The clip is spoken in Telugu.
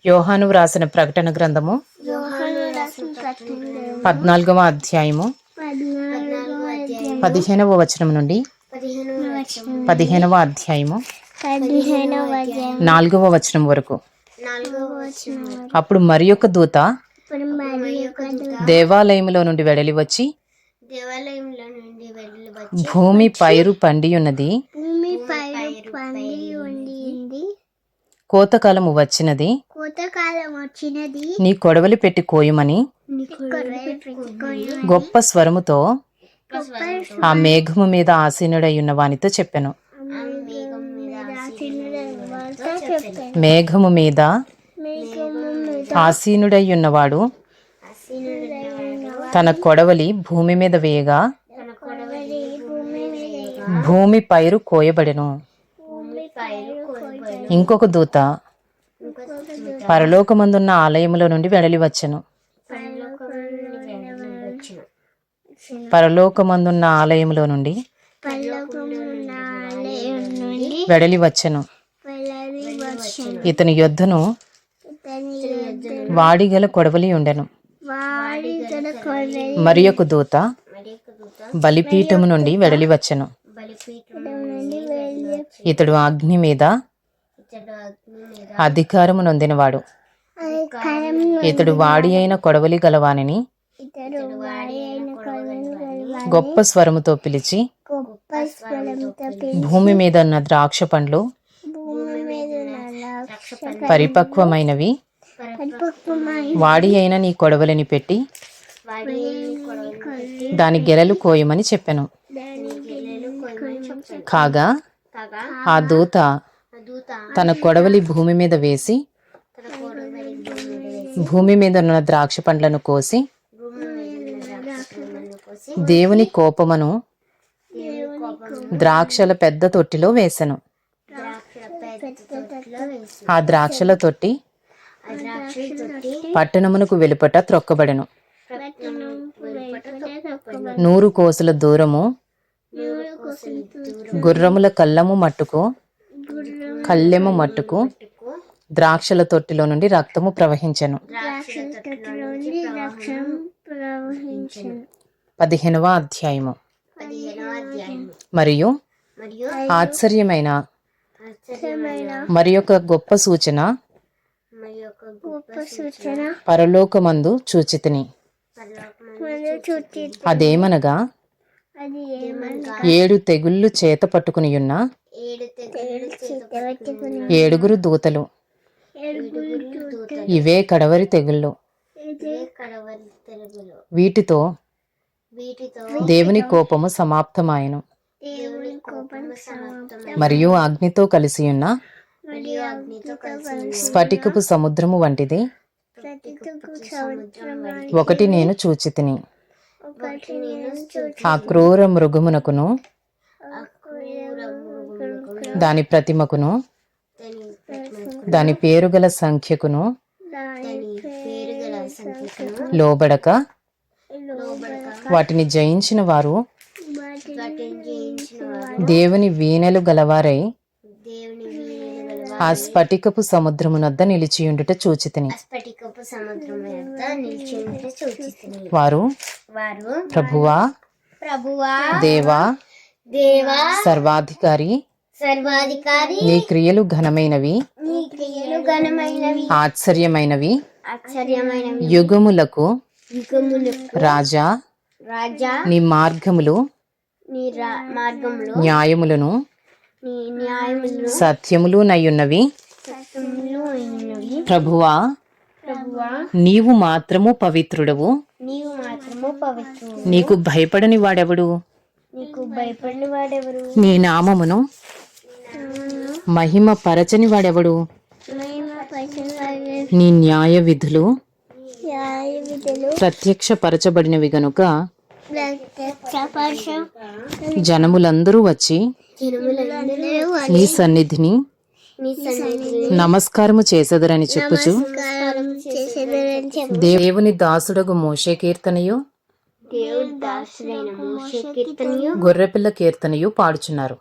యోహాను వ్రాసిన ప్రకటన గ్రంథము 14వ అధ్యాయము 15వ వచనం నుండి 15వ అధ్యాయము 4వ వచనం వరకు. అప్పుడు మరి యొక్క దూత దేవాలయములో నుండి వెడలి వచ్చి భూమి పైరు పండి ఉన్నది, కోతకాలము వచ్చినది, నీ కొడవలి పెట్టి కోయమని గొప్ప స్వరముతో ఆ మేఘము మీద ఆసీనుడై ఉన్న వానితో చెప్పెను. మేఘము మీద ఆసీనుడై ఉన్నవాడు తన కొడవలి భూమి మీద వేయగా భూమి పైరు కోయబడెను. ఇంకొక దూత పరలోకమందున్న ఆలయములో నుండి వెడలి వచ్చెను. పరలోకమందున్న ఆలయములో నుండి వెడలి వచ్చెను. ఇతని యొద్దను వాడిగల కొడవలి ఉండెను. మరి ఒక దూత బలిపీఠము నుండి వెడలి వచ్చెను. ఇతడు అగ్ని మీద అధికారము నొందినవాడు. ఇతడు వాడి అయిన కొడవలి గలవానిని గొప్ప స్వరముతో పిలిచి భూమి మీద ఉన్న ద్రాక్ష పండ్లు పరిపక్వమైనవి, వాడి అయిన నీ కొడవలిని పెట్టి దాని గెలలు కోయమని చెప్పెను. కాగా ఆ దూత తన కొడవలి భూమి మీద వేసి భూమి మీద ఉన్న ద్రాక్ష పండ్లను కోసి దేవుని కోపమును ద్రాక్షల పెద్ద తొట్టిలో వేసెను. ఆ ద్రాక్షల తొట్టి పట్టణమునకు వెలుపట త్రొక్కబడెను. 100 కోసుల దూరము గుర్రముల కళ్ళెము మట్టుకు ద్రాక్షల తొట్టిలో నుండి రక్తము ప్రవహించెను. 15వ అధ్యాయము. మరియు ఆశ్చర్యమైన మరి ఒక గొప్ప సూచన పరలోకమందు చూచితిని. అదేమనగా 7 తెగుళ్ళు చేత పట్టుకుని ఉన్న 7 దూతలు. ఇవే కడవరి తెగుళ్ళు. వీటితో దేవుని కోపము సమాప్తమాయెను. మరియు అగ్నితో కలిసి ఉన్న స్ఫటికపు సముద్రము వంటిది ఒకటి నేను చూచితిని. ఆ క్రూర మృగమునకును దాని ప్రతిమకును దాని పేరుగల సంఖ్యకును లోబడక వాటిని జయించిన వారు దేవుని వీణెలు గలవారై ఆ స్ఫటికపు సముద్రమునొద్ద నిలిచియుండుట చూచితిని. వారు ప్రభువా దేవా సర్వాధికారి, నీ క్రియలు ఘనమైనవి, ఆశ్చర్యమైనవి, యుగములకు రాజా, నీ మార్గములు న్యాయములను సత్యములు నయ్యున్నవి. ప్రభువా నీవు మాత్రము పవిత్రుడవు. నీకు భయపడని వాడెవడు? నీ నామమును మహిమ పరచని వాడెవడు? నీ న్యాయ విధులు ప్రత్యక్షపరచబడినవి గనుక జనములందరూ వచ్చి నీ సన్నిధిని నమస్కారము చేసెదరని చెప్పుచు దేవుని దాసుడగు మోషే కీర్తనయు గొర్రెపిల్ల కీర్తనయు పాడుచున్నారు.